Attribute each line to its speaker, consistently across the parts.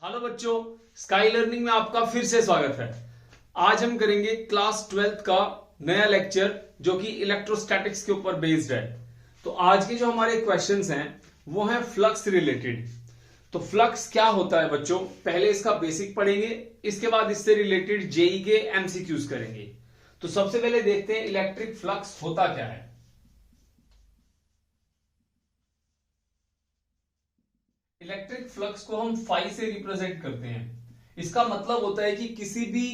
Speaker 1: Hello बच्चों, sky learning में आपका फिर से स्वागत है। आज हम करेंगे क्लास 12th का नया लेक्चर जो कि इलेक्ट्रोस्टैटिक्स के ऊपर बेस्ड है। तो आज के जो हमारे क्वेश्चंस हैं वो हैं फ्लक्स रिलेटेड। तो फ्लक्स क्या होता है बच्चों, पहले इसका बेसिक पढ़ेंगे, इसके बाद इससे रिलेटेड जेई के एमसीक्यूज करेंगे। तो सबसे पहले देखते हैं इलेक्ट्रिक फ्लक्स होता क्या है। इलेक्ट्रिक फ्लक्स को हम फाई से रिप्रेजेंट करते हैं। इसका मतलब होता है कि किसी भी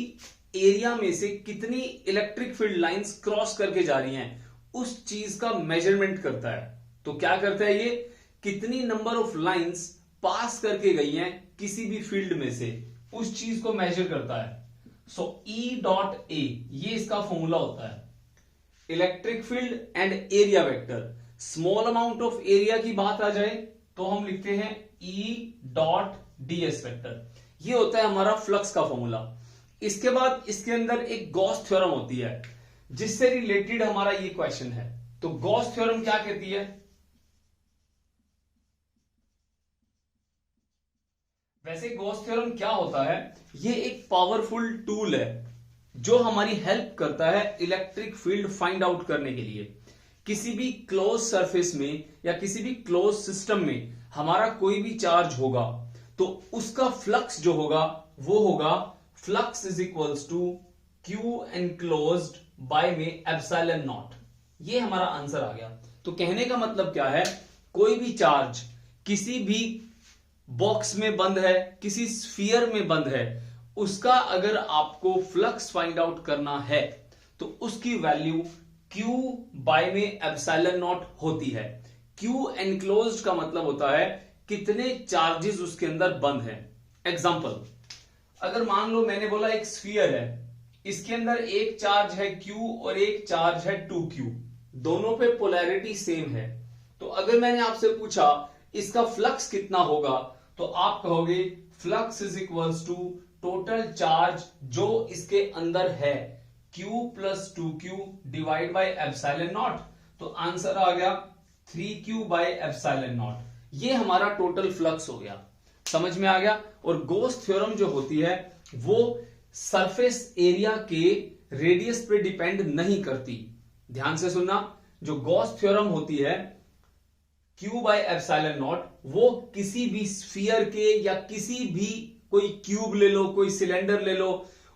Speaker 1: एरिया में से कितनी इलेक्ट्रिक फील्ड लाइंस क्रॉस करके जा रही हैं उस चीज का मेजरमेंट करता है। तो क्या करता है ये, कितनी नंबर ऑफ लाइंस पास करके गई हैं किसी भी फील्ड में से उस चीज को मेजर करता है। सो E डॉट ए ये इसका फॉर्मूला होता है। Electric field and area vector, small amount of area की बात आ जाए तो हम लिखते हैं E डॉट ds वेक्टर। ये होता है हमारा फ्लक्स का फॉर्मूला। इसके बाद इसके अंदर एक गॉस थ्योरम होती है जिससे रिलेटेड हमारा ये क्वेश्चन है। तो गॉस थ्योरम क्या कहती है? वैसे गॉस थ्योरम क्या होता है, ये एक पावरफुल टूल है जो हमारी हेल्प करता है इलेक्ट्रिक फील्ड फाइंड आउट करने के लिए। किसी भी क्लोज सरफेस में या किसी भी क्लोज सिस्टम में हमारा कोई भी चार्ज होगा तो उसका फ्लक्स जो होगा वो होगा flux is equals to Q enclosed by में एप्सिलॉन नॉट। ये हमारा आंसर आ गया। तो कहने का मतलब क्या है, कोई भी चार्ज किसी भी बॉक्स में बंद है, किसी स्फीयर में बंद है, उसका अगर आपको फ्लक्स फाइंड आउट करना है तो उसकी वैल्यू Q बाय में एप्सिलॉन नॉट होती है। Q एनक्लोज्ड का मतलब होता है कितने चार्जेस उसके अंदर बंद हैं। एग्जांपल, अगर मान लो मैंने बोला एक स्फीयर है, इसके अंदर एक चार्ज है Q और एक चार्ज है 2Q, दोनों पे पोलैरिटी सेम है। तो अगर मैंने आपसे पूछा इसका फ्लक्स कितना होगा तो आप कहोगे flux is equals to total charge जो इसके अंदर है Q plus 2Q divide by epsilon naught. तो आंसर आ गया 3Q बाय एप्सिलॉन नॉट। ये हमारा टोटल फ्लक्स हो गया। समझ में आ गया। और गॉस थ्योरम जो होती है वो सरफेस एरिया के रेडियस पे डिपेंड नहीं करती। ध्यान से सुनना, जो गॉस थ्योरम होती है Q बाय एप्सिलॉन नॉट वो किसी भी स्फीयर के या किसी भी, कोई क्यूब ले लो, कोई सिलेंडर ले लो,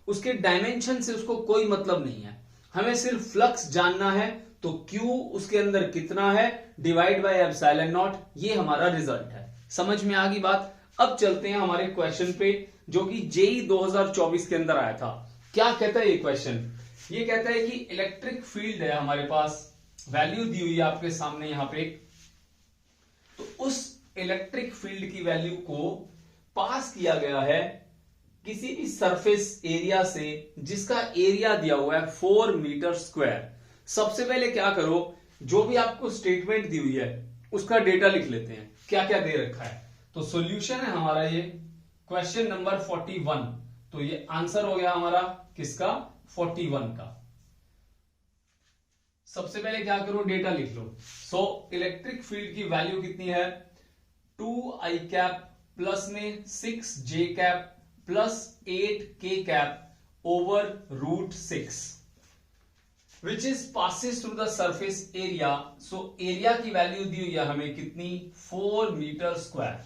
Speaker 1: उसके डायमेंशन से उसको कोई मतलब नहीं है। हमें सिर्फ फ्लक्स जानना है तो Q उसके अंदर कितना है डिवाइड बाय एप्सिलॉन नॉट, ये हमारा रिजल्ट है। समझ में आ गई बात। अब चलते हैं हमारे क्वेश्चन पे जो कि जेई 2024 के अंदर आया था। क्या कहता है ये क्वेश्चन? ये कहता है कि इलेक्ट्रिक फील्ड है हमारे पास, वैल्यू दी हुई है आपके सामने यहां पे। तो उस इलेक्ट्रिक फील्ड की वैल्यू को पास किया गया है किसी भी सरफेस एरिया से जिसका एरिया दिया हुआ है 4 मीटर स्क्वायर। सबसे पहले क्या करो, जो भी आपको स्टेटमेंट दी हुई है उसका डेटा लिख लेते हैं, क्या क्या दे रखा है। तो सॉल्यूशन है हमारा ये क्वेश्चन नंबर 41। तो ये आंसर हो गया हमारा किसका, 41 का। सबसे पहले क्या करो, डेटा लिख लो। सो इलेक्ट्रिक फील्ड की वैल्यू कितनी है, 2i कैप प्लस में 6j cap plus 8k cap over √6 which is passes through the surface area. So area की वैल्यू दी हुई है हमें कितनी, 4 मीटर स्क्वायर।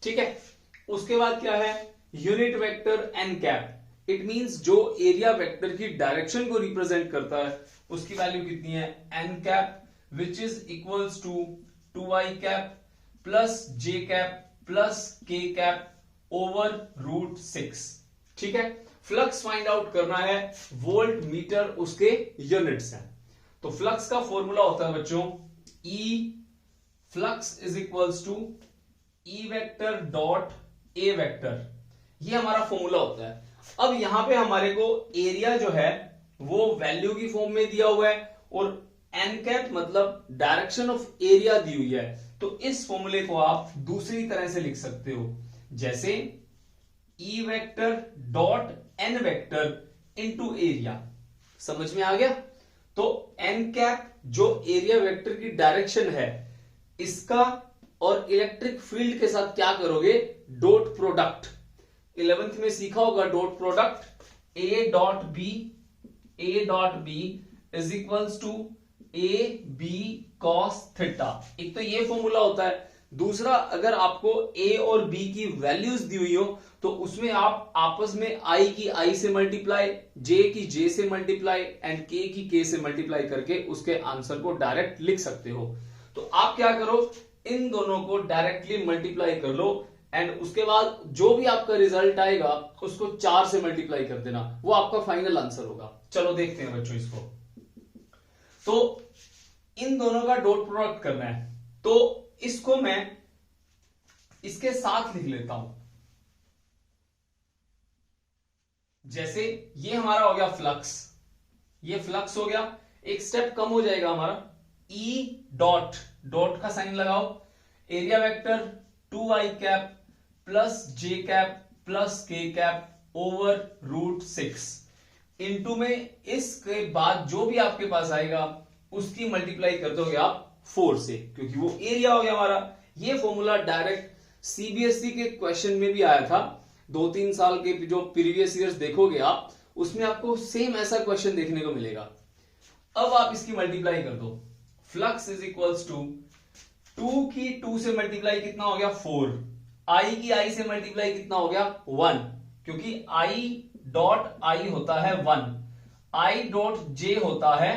Speaker 1: ठीक है। उसके बाद क्या है, unit vector n cap. It means जो एरिया वेक्टर की डायरेक्शन को रिप्रेजेंट करता है उसकी वैल्यू कितनी है, n cap which is equals to 2i cap plus j cap plus k cap over √6। ठीक है। फ्लक्स फाइंड आउट करना है, वोल्ट मीटर उसके यूनिट्स हैं। तो फ्लक्स का फॉर्मूला होता है बच्चों E flux is equals to E vector dot A vector. ये हमारा फॉर्मूला होता है। अब यहां पे हमारे को एरिया जो है वो वैल्यू की फॉर्म में दिया हुआ है और n कैप मतलब डायरेक्शन ऑफ एरिया दी हुई है। तो इस फॉर्मूले को आप दूसरी तरह से लिख सकते हो, जैसे E vector dot n vector into area. समझ में आ गया। तो n कैप जो एरिया वेक्टर की डायरेक्शन है, इसका और इलेक्ट्रिक फील्ड के साथ क्या करोगे, डॉट प्रोडक्ट। 11th में सीखा होगा dot product A dot B is equals to A B cos theta. एक तो ये फॉर्मूला होता है, दूसरा अगर आपको ए और बी की वैल्यूज दी हुई हो तो उसमें आप आपस में आई की आई से मल्टीप्लाई, जे की जे से मल्टीप्लाई एंड के की के से मल्टीप्लाई करके उसके आंसर को डायरेक्ट लिख सकते हो। तो आप क्या करो, इन दोनों को डायरेक्टली मल्टीप्लाई कर लो एंड उसके बाद जो भी आपका रिजल्ट आएगा उसको 4 से मल्टीप्लाई कर देना, वो आपका फाइनल आंसर होगा। चलो देखते हैं बच्चों इसको। तो इन दोनों का डॉट प्रोडक्ट करना है, तो इसको मैं इसके साथ लिख लेता हूं। जैसे ये हमारा हो गया फ्लक्स, ये फ्लक्स हो गया, एक स्टेप कम हो जाएगा हमारा, ई डॉट, डॉट का साइन लगाओ, area vector 2i cap plus J cap plus K cap over √6 into में इसके बाद जो भी आपके पास आएगा उसकी मल्टीप्लाई कर दोगे आप 4 से, क्योंकि वो एरिया हो गया हमारा। ये फॉर्मूला डायरेक्ट सीबीएसई के क्वेश्चन में भी आया था, 2-3 साल के जो प्रीवियस ईयर्स देखोगे आप उसमें आपको सेम ऐसा क्वेश्चन देखने को मिलेगा। अब आप इसकी मल्टीप्लाई कर दो, फ्लक्स इज इक्वल्स टू 2 की 2 से मल्टीप्लाई कितना हो गया 4, आई की आई से मल्टीप्लाई कितना हो गया 1, क्योंकि आई डॉट आई होता है 1, आई डॉट जे होता है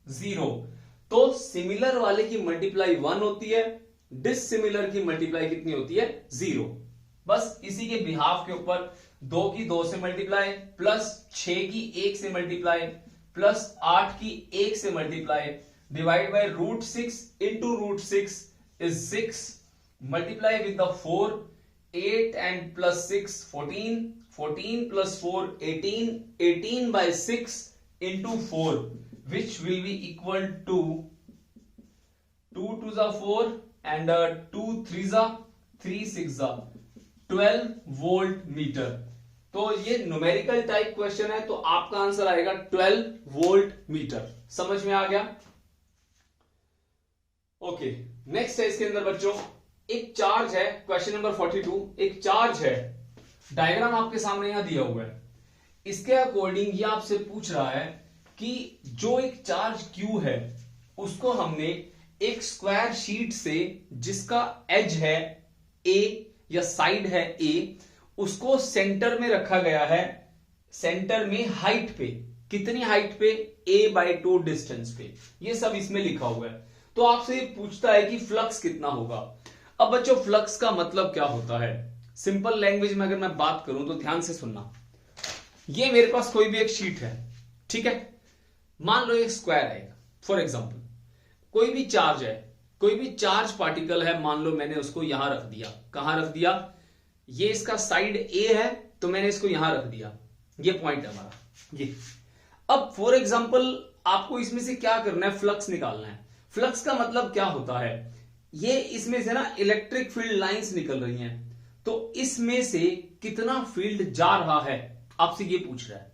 Speaker 1: 0। तो सिमिलर वाले की मल्टीप्लाई 1 होती है, डिससिमिलर की मल्टीप्लाई कितनी होती है 0। बस इसी के बिहाफ के ऊपर 2 की 2 से मल्टीप्लाई प्लस 6 की 1 से मल्टीप्लाई प्लस 8 की 1 से multiply divide by √6 into √6 is 6, multiply with the 4, 8 and plus 6 14, 14 plus 4 18, 18 by 6 into 4 which will be equal to 2 to the 4 and 2 3 the 3 6 the 12 volt meter. तो ये न्यूमेरिकल टाइप क्वेश्चन है, तो आपका answer आएगा 12 volt meter. समझ में आ गया? ओके, नेक्स्ट है इसके अंदर बच्चों एक चार्ज है, क्वेश्चन नंबर 42, एक चार्ज है, डायग्राम आपके सामने यहां दिया हुआ है। इसके अकॉर्डिंग ये आपसे पूछ रहा है कि जो एक चार्ज Q है उसको हमने एक स्क्वायर शीट से जिसका एज है A या साइड है A, उसको सेंटर में रखा गया है, सेंटर में हाइट पे, कितनी हाइट पे a/2 डिस्टेंस पे, ये सब इसमें लिखा हुआ है। तो आपसे ये पूछता है कि फ्लक्स कितना होगा। अब बच्चों फ्लक्स का मतलब क्या होता है, सिंपल लैंग्वेज में अगर मैं बात करूं तो ध्यान से सुनना। ये मेरे पास कोई भी एक शीट है, ठीक है, मान लो एक स्क्वायर है, फॉर एग्जांपल कोई भी चार्ज है, कोई भी चार्ज पार्टिकल है, मान लो मैंने उसको यहां रख दिया। कहां रख दिया? ये इसका साइड ए है तो मैंने इसको यहां रख दिया, ये पॉइंट है हमारा ये। अब फॉर एग्जांपल आपको इसमें से क्या करना है, फ्लक्स निकालना है। फ्लक्स का मतलब क्या होता है, ये इसमें से ना इलेक्ट्रिक फील्ड लाइंस निकल रही हैं, तो इसमें से कितना फील्ड जा रहा है आपसे ये पूछ रहा है।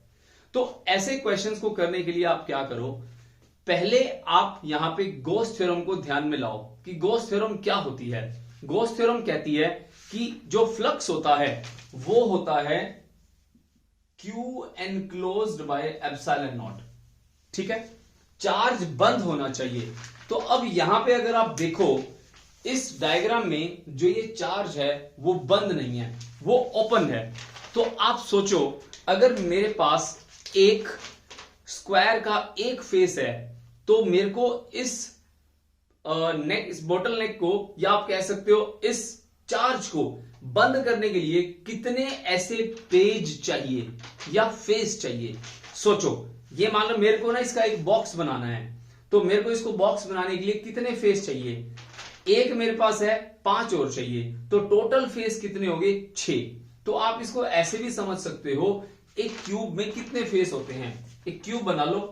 Speaker 1: तो ऐसे क्वेश्चंस को करने के लिए आप क्या करो, पहले आप यहां पे गॉस थ्योरम को ध्यान में लाओ कि गॉस थ्योरम क्या होती है। गॉस थ्योरम कहती है कि जो फ्लक्स होता है वो होता है Q enclosed bye epsilon not, ठीक है, चार्ज बंद होना चाहिए। तो अब यहां पे अगर आप देखो इस डायग्राम में जो ये चार्ज है वो बंद नहीं है, वो ओपन है। तो आप सोचो अगर मेरे पास एक स्क्वायर का एक फेस है तो मेरे को इस बोटल नेक को, या आप कह सकते हो इस चार्ज को बंद करने के लिए कितने ऐसे पेज चाहिए या फेस चाहिए। सोचो, ये मान लो मेरे को ना इसका एक बॉक्स बनाना है, तो मेरे को इसको बॉक्स बनाने के लिए कितने फेस चाहिए, एक मेरे पास है, 5 और चाहिए, तो टोटल फेस कितने हो गए 6। तो आप इसको ऐसे भी समझ सकते हो, एक क्यूब में कितने फेस होते हैं, एक क्यूब बना लो,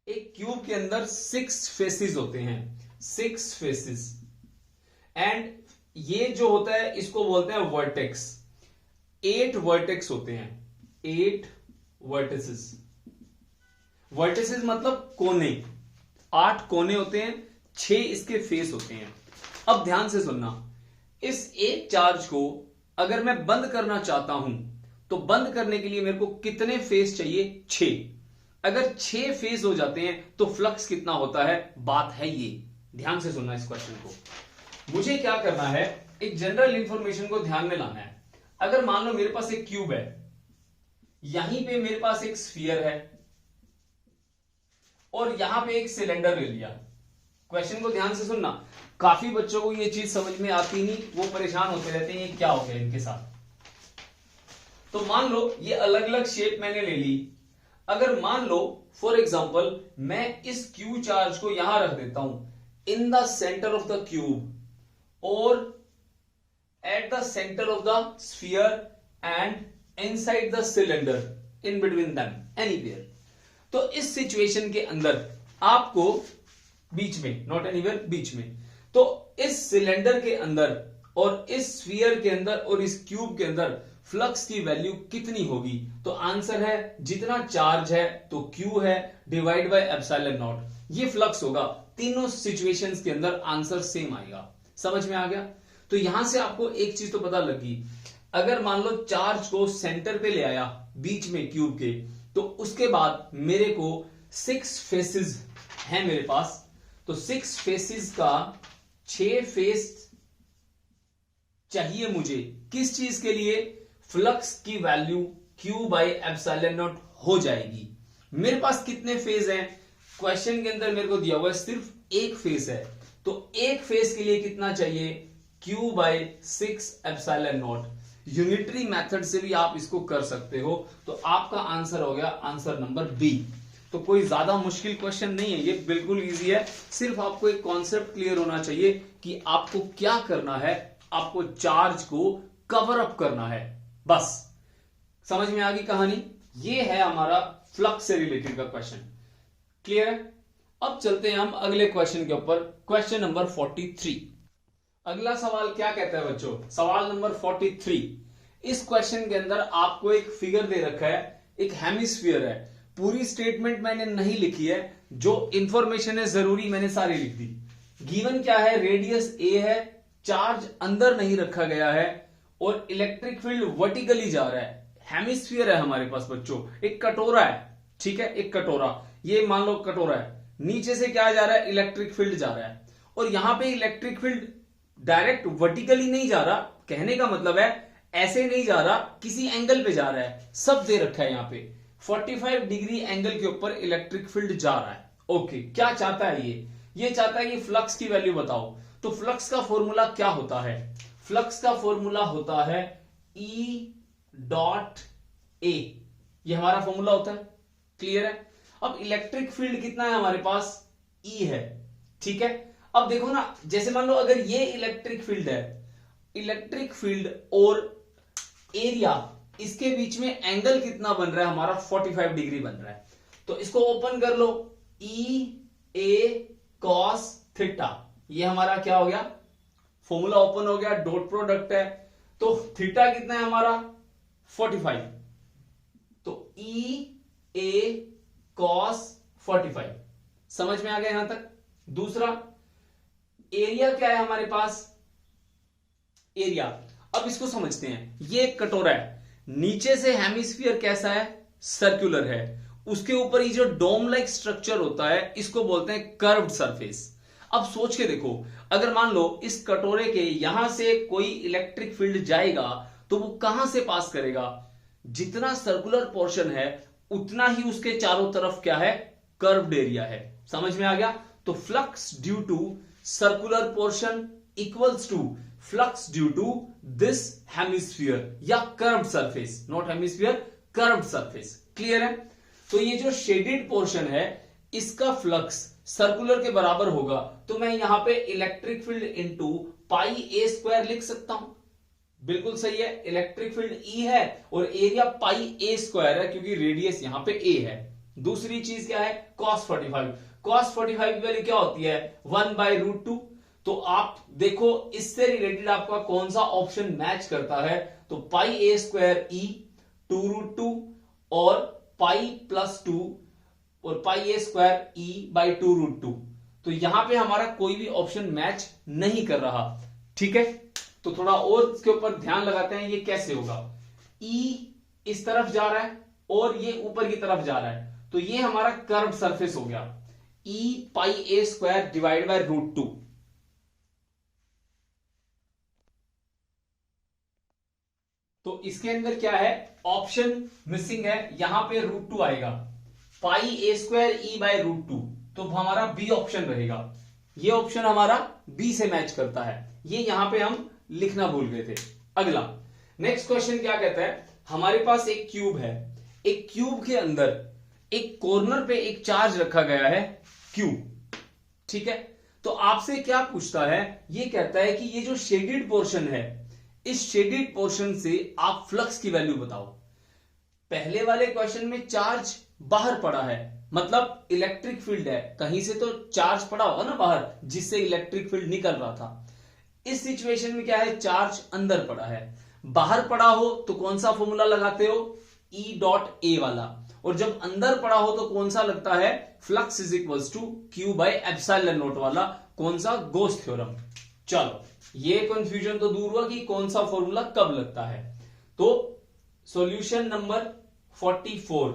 Speaker 1: एक क्यूब के अंदर 6 फेसेस होते हैं, 6 फेसेस, एंड ये जो होता है इसको बोलते हैं वर्टेक्स। 8 वर्टेक्स होते हैं, 8 वर्टिसेस। वर्टिसेस मतलब कोने, 8 कोने होते हैं, 6 इसके फेस होते हैं। अब ध्यान से सुनना, इस एक चार्ज को अगर मैं बंद करना चाहता हूं तो बंद करने के लिए मेरे को कितने फेज चाहिए? 6। अगर 6 फेज हो जाते हैं तो फ्लक्स कितना होता है? बात है ये, ध्यान से सुनना इस क्वेश्चन को। मुझे क्या करना है, एक जनरल इंफॉर्मेशन को ध्यान में लाना है। अगर मान लो मेरे पास एक क्यूब है, यहीं पे मेरे पास एक स्फीयर है और यहां पे एक सिलेंडर ले लिया। क्वेश्चन को ध्यान से सुनना, काफी बच्चों को ये चीज समझ में आती नहीं, वो परेशान होते रहते हैं ये क्या हो गया इनके साथ। तो मान लो ये अलग अलग शेप मैंने ले ली। अगर मान लो फॉर एग्जांपल मैं इस क्यू चार्ज को यहां रख देता हूं in the centre of the cube और at the centre of the sphere and inside the cylinder in between them anywhere. तो इस सिचुएशन के अंदर आपको बीच में, नॉट एनीवेयर, बीच में, तो इस सिलेंडर के अंदर और इस स्फीयर के अंदर और इस क्यूब के अंदर फ्लक्स की वैल्यू कितनी होगी? तो आंसर है जितना चार्ज है तो क्यू है डिवाइड बाय एप्सिलॉन नॉट, ये फ्लक्स होगा। तीनों सिचुएशंस के अंदर आंसर सेम आएगा। समझ में आ गया? तो यहां से आपको एक चीज तो पता लगी, अगर मान लो चार्ज को सेंटर पे ले आया बीच में क्यूब के, तो उसके बाद मेरे को 6 फेसेस हैं मेरे पास, तो 6 फेसेस का 6 फेस चाहिए मुझे किस चीज के लिए? फ्लक्स की value Q by epsilon not हो जाएगी। मेरे पास कितने फेज हैं? क्वेश्चन के अंदर मेरे को दिया हुआ है सिर्फ एक फेज है, तो एक फेज के लिए कितना चाहिए? Q by 6 epsilon not. Unitary method से भी आप इसको कर सकते हो, तो आपका आंसर हो गया आंसर नंबर बी। तो कोई ज्यादा मुश्किल क्वेश्चन नहीं है, ये बिल्कुल इजी है। सिर्फ आपको एक कॉन्सेप्ट क्लियर होना चाहिए कि आपको क्या करना है, आपको चार्ज को कवर अप करना है, बस। समझ में आ गई कहानी? ये है हमारा फ्लक्स से रिलेटेड का क्वेश्चन। क्लियर है? अब चलते हैं हम अगले क्वेश्चन के ऊपर, क्वेश्चन नंबर 43। अगला सवाल क्या कहता है बच्चों? सवाल नंबर 43। इस क्वेश्चन के अंदर आपको एक फिगर दे रखा है, एक हेमिस्फीयर है। पूरी स्टेटमेंट मैंने नहीं लिखी है, जो इंफॉर्मेशन है जरूरी मैंने सारी लिख दी। गिवन क्या है? रेडियस ए है, चार्ज अंदर नहीं रखा गया है और इलेक्ट्रिक फील्ड वर्टिकली जा रहा है। हेमिस्फीयर है हमारे पास बच्चों, एक कटोरा है, ठीक है, एक कटोरा, ये मान लो कटोरा है, नीचे से क्या जा रहा है? इलेक्ट्रिक फील्ड जा रहा है और यहां पे इलेक्ट्रिक फील्ड डायरेक्ट वर्टिकली नहीं जा रहा, कहने का मतलब है ऐसे नहीं जा रहा, किसी एंगल पे जा रहा है। सब दे रखा है यहां पे 45 डिग्री एंगल के ऊपर इलेक्ट्रिक फील्ड जा रहा है। ओके, क्या चाहता है ये चाहता है कि फ्लक्स की वैल्यू बताओ। तो फ्लक्स का फॉर्मूला क्या होता है? फ्लक्स का फॉर्मूला होता है E डॉट ए, ये हमारा फॉर्मूला होता है। क्लियर है? अब इलेक्ट्रिक फील्ड कितना है हमारे पास? E है, ठीक है। अब देखो ना, जैसे मान लो अगर ये इलेक्ट्रिक फील्ड है, इलेक्ट्रिक फील्ड और एरिया, इसके बीच में एंगल कितना बन रहा है हमारा? 45 डिग्री बन रहा है। तो इसको ओपन कर लो, E A cos थीटा, ये हमारा क्या हो गया? फॉर्मूला ओपन हो गया, डॉट प्रोडक्ट है, तो थीटा कितना है हमारा? 45, तो E A cos 45। समझ में आ गया यहां तक? दूसरा एरिया क्या है हमारे पास? एरिया, अब इसको समझते हैं। ये एक कटोरा है, नीचे से हेमिस्फीयर कैसा है? सर्कुलर है, उसके ऊपर ये जो डोम लाइक स्ट्रक्चर होता है इसको बोलते हैं कर्व्ड सरफेस। अब सोच के देखो, अगर मान लो इस कटोरे के यहां से कोई इलेक्ट्रिक फील्ड जाएगा तो वो कहां से पास करेगा? जितना सर्कुलर पोर्शन है उतना ही उसके चारों तरफ क्या है? कर्व्ड एरिया है। समझ में आ गया? तो flux due to circular portion equals to flux due to this hemisphere या curved surface, not hemisphere, curved surface. Clear है? तो ये जो शेडेड पोर्शन है इसका फ्लक्स सर्कुलर के बराबर होगा, तो मैं यहां पे इलेक्ट्रिक फील्ड इंटू पाई ए स्क्वायर लिख सकता हूं। बिल्कुल सही है, इलेक्ट्रिक फील्ड E है और एरिया पाई ए स्क्वायर है क्योंकि रेडियस यहां पे A है। दूसरी चीज क्या है? cos 45। cos 45 की वैल्यू क्या होती है? 1/√2। तो आप देखो इससे रिलेटेड आपका कौन सा ऑप्शन मैच करता है? तो पाई ए स्क्वायर E 2√2 और पाई प्लस 2 और पाई ए स्क्वायर E/2√2। तो यहां पे हमारा कोई भी ऑप्शन मैच नहीं कर रहा, ठीक है। तो थोड़ा और इसके ऊपर ध्यान लगाते हैं, ये कैसे होगा। E इस तरफ जा रहा है और ये ऊपर की तरफ जा रहा है, तो ये हमारा कर्व सरफेस हो गया। E pi a square divide by √2। तो इसके अंदर क्या है, ऑप्शन मिसिंग है, यहां पे √2 आएगा, पाई a स्क्वायर E बाय √2, तो हमारा बी ऑप्शन रहेगा। ये ऑप्शन हमारा बी से मैच करता है, ये यहां पे हम लिखना भूल गए थे। अगला नेक्स्ट क्वेश्चन क्या कहता है, हमारे पास एक क्यूब है, एक क्यूब के अंदर एक कॉर्नर पे एक चार्ज रखा गया है Q, ठीक है। तो आपसे क्या पूछता है, ये कहता है कि ये जो शेडेड पोर्शन है, इस शेडेड पोर्शन से आप फ्लक्स की वैल्यू बताओ। पहले वाले क्वेश्चन में चार्ज बाहर पड़ा है, मतलब इलेक्ट्रिक फील्ड है, कहीं से तो चार्ज पड़ा होगा ना बाहर, जिससे इलेक्ट्रिक फील्ड निकल रहा था। इस सिचुएशन में क्या है, चार्ज अंदर पड़ा है। बाहर पड़ा हो तो कौन सा फॉर्मूला लगाते हो, E डॉट ए वाला, और जब अंदर पड़ा हो तो कौन सा लगता है, flux is equals to Q by epsilon naught वाला, कौन सा, गोस थ्योरम। चलो ये कंफ्यूजन तो दूर हुआ कि कौन सा फॉर्मूला कब लगता है। तो सॉल्यूशन नंबर 44,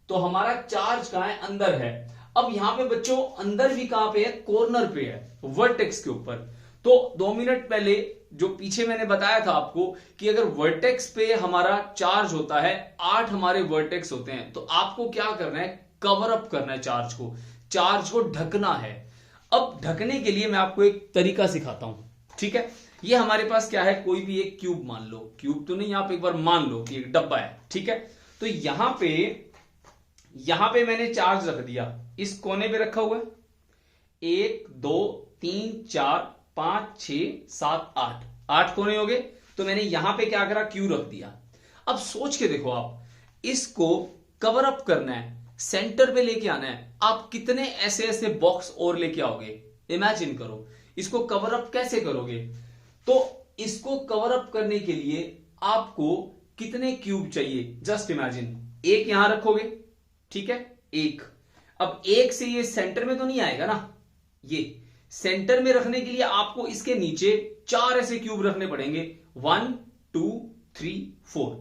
Speaker 1: तो हमारा चार्ज कहां है, अंदर है। अब यहां पे बच्चों अंदर भी कहां पे है, कॉर्नर पे है, वर्टेक्स के ऊपर। तो 2 मिनट पहले जो पीछे मैंने बताया था आपको कि अगर वर्टेक्स पे हमारा चार्ज होता है, 8 हमारे वर्टेक्स होते हैं, तो आपको क्या करना है, कवर अप करना है चार्ज को ढकना है। अब ढकने के लिए मैं आपको एक तरीका सिखाता हूं, ठीक है। ये हमारे पास क्या है, कोई भी एक क्यूब मान लो, क्यूब तो नहीं, आप एक बार मान लो कि एक डब्बा है, ठीक है। तो यहां पे मैंने चार्ज रख दिया, इस कोने पे रखा हुआ है, 1 2 3 4 5 6 7 8 कोने हो गए। तो मैंने यहां पे क्या करा, क्यू रख दिया। अब सोच के देखो, आप इसको कवर अप करना है, सेंटर पे लेके आना है, आप कितने ऐसे ऐसे बॉक्स और लेके आओगे, इमेजिन करो। इसको कवर अप कैसे करोगे, तो इसको कवर अप करने के लिए आपको कितने क्यूब चाहिए, जस्ट इमेजिन। एक यहां रखोगे, ठीक है, एक। अब एक से ये सेंटर में तो नहीं आएगा ना, ये सेंटर में रखने के लिए आपको इसके नीचे 4 ऐसे क्यूब रखने पड़ेंगे, 1 2 3 4।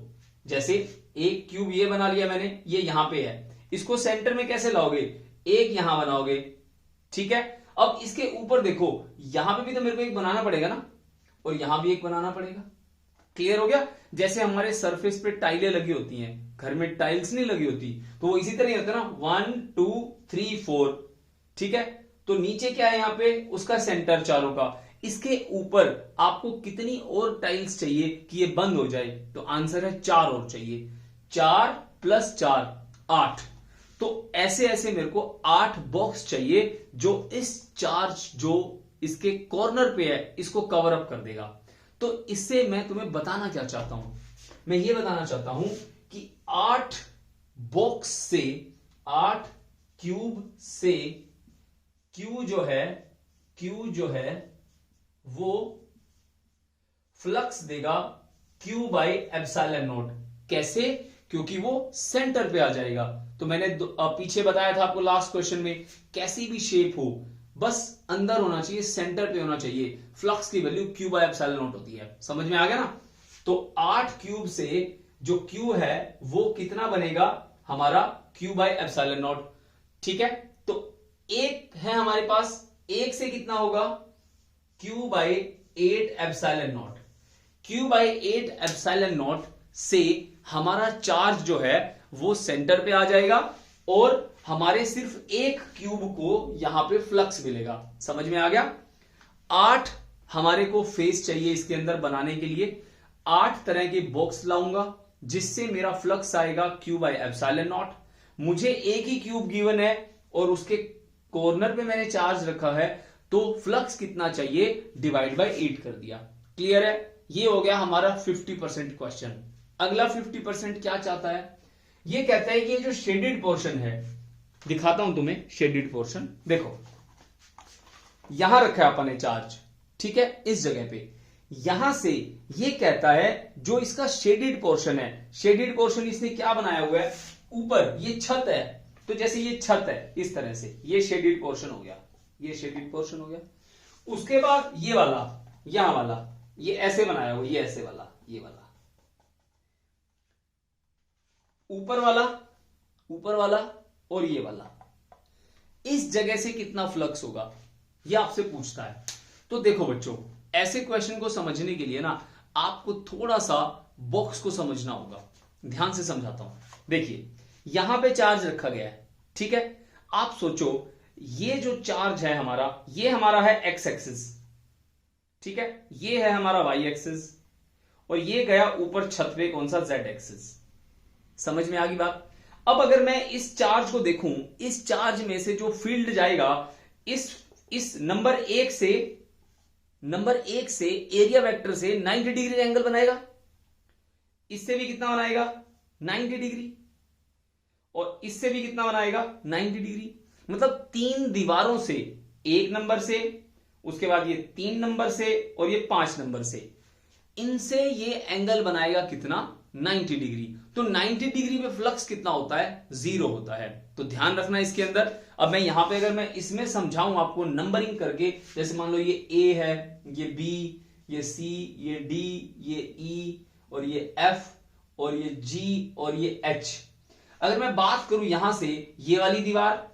Speaker 1: जैसे एक क्यूब ये बना लिया मैंने, ये यहां पे है, इसको सेंटर में कैसे लाओगे, एक यहां बनाओगे, ठीक है। अब इसके ऊपर देखो, यहां पे भी तो मेरे को एक बनाना पड़ेगा ना, और यहां भी एक बनाना पड़ेगा। क्लियर हो गया। जैसे हमारे सरफेस पे टाइलें लगी होती हैं, घर में टाइल्स नहीं लगी होती, तो वो इसी तरह ही होता है ना, 1 2 3 4, ठीक है। तो नीचे क्या है, यहां पे उसका सेंटर चारों का, इसके ऊपर आपको कितनी और टाइल्स चाहिए कि ये बंद हो जाए, तो आंसर है 4 और चाहिए, 4 + 4 8। तो ऐसे ऐसे मेरे को 8 बॉक्स चाहिए, जो इस चार्ज जो इसके कॉर्नर पे है इसको कवर अप कर देगा। तो इससे मैं तुम्हें बताना क्या चाहता हूं, मैं ये बताना चाहता हूं कि 8 बॉक्स से, 8 क्यूब से क्यू जो है वो फ्लक्स देगा Q बाय एप्सिलॉन नॉट। कैसे, क्योंकि वो सेंटर पे आ जाएगा। तो मैंने पीछे बताया था आपको लास्ट क्वेश्चन में, कैसी भी शेप हो बस अंदर होना चाहिए, सेंटर पे होना चाहिए, फ्लक्स की value Q by epsilon not होती है। समझ में आ गया ना। तो 8 क्यूब से जो Q है वो कितना बनेगा, हमारा Q बाय एप्सिलॉन नॉट, ठीक है। तो एक है हमारे पास, एक से कितना होगा, Q by 8 epsilon naught. Q by 8 epsilon naught से हमारा चार्ज जो है वो सेंटर पे आ जाएगा, और हमारे सिर्फ एक क्यूब को यहां पे फ्लक्स मिलेगा। समझ में आ गया। 8 हमारे को फेस चाहिए इसके अंदर बनाने के लिए, 8 तरह के बॉक्स लाऊंगा जिससे मेरा फ्लक्स आएगा Q बाय एप्सिलॉन नॉट। मुझे एक ही क्यूब गिवन है और उसके कॉर्नर पे मैंने चार्ज रखा है, तो फ्लक्स कितना चाहिए, डिवाइड बाय 8 कर दिया। क्लियर है। ये हो गया हमारा 50% क्वेश्चन। अगला 50% क्या चाहता है, ये कहता है कि ये जो शेडेड पोर्शन है, दिखाता हूं तुम्हें शेडेड पोर्शन। देखो यहां रखा है अपन ने चार्ज, ठीक है, इस जगह पे। यहां से ये कहता है जो इसका शेडेड पोर्शन है, शेडेड पोर्शन इसने क्या बनाया हुआ है, ऊपर ये छत है, तो जैसे ये छत है इस तरह से, ये शेडेड पोर्शन हो गया, ये शेडेड पोर्शन हो गया। उसके बाद ये वाला, यहां वाला, ये ऐसे बनाया हुआ, ये ऐसे वाला, ये वाला, ऊपर वाला और ये वाला, इस जगह से कितना फ्लक्स होगा ये आपसे पूछता है। तो देखो बच्चों, ऐसे क्वेश्चन को समझने के लिए ना आपको थोड़ा सा बॉक्स को समझना होगा। ध्यान से समझाता हूं। देखिए यहां पे चार्ज रखा गया है, ठीक है। आप सोचो ये जो चार्ज है हमारा, ये हमारा है एक्स एक्सिस, ठीक है, ये है हमारा वाई एक्सिस, और ये गया ऊपर छत पे कौन सा, जेड एक्सिस। समझ में आ गई बात। अब अगर मैं इस चार्ज को देखूं, इस चार्ज में से जो फील्ड जाएगा इस नंबर एक से एरिया वेक्टर से 90 डिग्री एंगल बनाएगा, इससे भी कितना बनाएगा 90 डिग्री, और इससे भी कितना बनाएगा 90 डिग्री। मतलब तीन दीवारों से, एक नंबर से, उसके बाद ये 3 नंबर से और ये 5 नंबर से, इनसे ये एंगल बनाएगा कितना 90 डिग्री। तो 90 डिग्री में फ्लक्स कितना होता है, 0 होता है। तो ध्यान रखना इसके अंदर। अब मैं यहां पे अगर मैं इसमें समझाऊं आपको नंबरिंग करके, जैसे मान लो ये ए है, ये बी, ये सी, ये डी, ये ई, और ये एफ, और ये जी, और ये एच। अगर मैं बात करूं यहां से, ये वाली दीवार,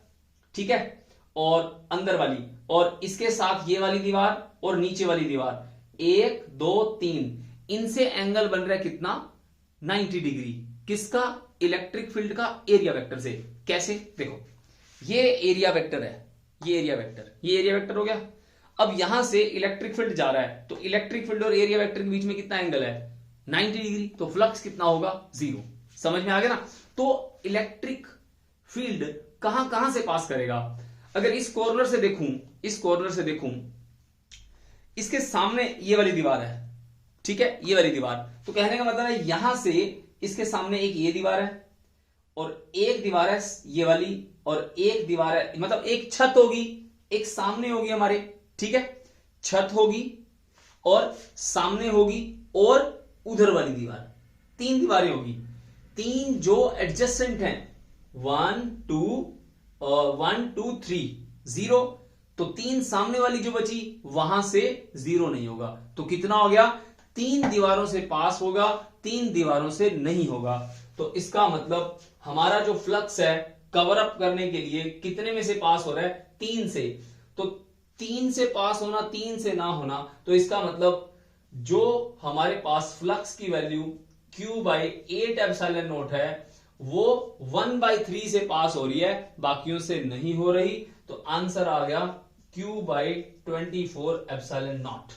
Speaker 1: ठीक है, और अंदर वाली, और इसके साथ ये वाली दीवार और नीचे वाली दीवार, 1 2 3, इनसे एंगल बन रहा है कितना 90 डिग्री। किसका, इलेक्ट्रिक फील्ड का एरिया वेक्टर से। कैसे, देखो ये एरिया वेक्टर है, ये एरिया वेक्टर, ये एरिया वेक्टर हो गया। अब यहां से इलेक्ट्रिक फील्ड जा रहा है, तो इलेक्ट्रिक फील्ड और एरिया वेक्टर के बीच में कितना एंगल है 90 डिग्री, तो फ्लक्स कितना होगा 0। समझ में आ गया ना। तो इलेक्ट्रिक फील्ड कहां कहां से पास करेगा। अगर इस कॉर्नर से देखूं, इसके सामने ये वाली दीवार है, ठीक है, ये वाली दीवार। तो कहने का मतलब है यहां से इसके सामने एक ये दीवार है, और एक दीवार है ये वाली, और एक दीवार है, मतलब एक छत होगी, एक सामने होगी हमारे, ठीक है, छत होगी और सामने होगी और उधर वाली दीवार, 3 दीवारें होगी। 3 जो एडजस्टेंट हैं, 1 2 3 0, तो 3 सामने वाली जो बची वहां से 0 नहीं होगा। तो कितना हो गया, 3 दीवारों से पास होगा, 3 दीवारों से नहीं होगा। तो इसका मतलब हमारा जो फ्लक्स है कवर अप करने के लिए कितने में से पास हो रहा है, 3 से। तो 3 से पास होना, 3 से ना होना, तो इसका मतलब जो हमारे पास फ्लक्स की वैल्यू Q/8 एप्सिलॉन नॉट है वो 1/3 से पास हो रही है, बाकियों से नहीं हो रही। तो आंसर आ गया Q/24 एप्सिलॉन नॉट,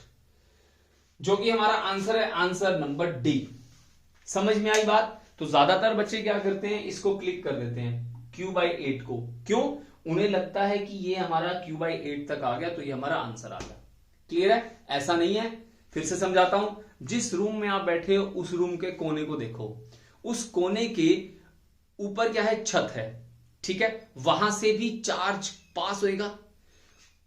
Speaker 1: जो कि हमारा आंसर है, आंसर नंबर डी। समझ में आई बात। तो ज्यादातर बच्चे क्या करते हैं, इसको क्लिक कर देते हैं Q/8 को। क्यों, उन्हें लगता है कि ये हमारा Q/8 तक आ गया तो ये हमारा आंसर आ गया। क्लियर है, ऐसा नहीं है। फिर से समझाता हूं। जिस रूम में आप बैठे हो उस रूम के कोने को देखो, उस कोने के ऊपर क्या है, छत है, ठीक है, वहां से भी चार्ज पास होएगा।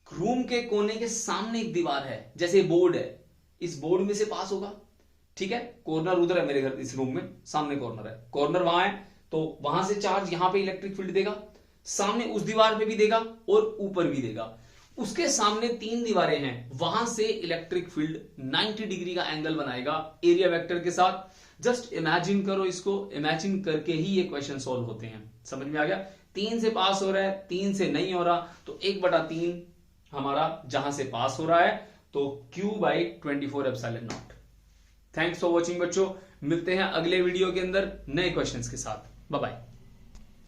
Speaker 1: रूम के कोने के सामने एक दीवार है, जैसे बोर्ड है, इस बोर्ड में से पास होगा, ठीक है। कॉर्नर उधर है मेरे घर, इस रूम में सामने कॉर्नर है, कॉर्नर वहां है, तो वहां से चार्ज यहां पे इलेक्ट्रिक फील्ड देगा, सामने उस दीवार पे भी देगा और ऊपर भी देगा। उसके सामने 3 दीवारें हैं, वहां से इलेक्ट्रिक फील्ड 90 डिग्री का एंगल बनाएगा एरिया वेक्टर के साथ। जस्ट इमेजिन करो इसको, इमेजिन करके ही ये क्वेश्चन सॉल्व होते हैं। समझ में आ गया। 3 से पास हो रहा है, 3 से नहीं हो रहा, तो 1/3 हमारा जहां से पास हो रहा है, तो Q/24 epsilon not. Thanks for watching बच्चों, मिलते हैं अगले वीडियो के अंदर नए क्वेश्चंस के साथ। Bye bye.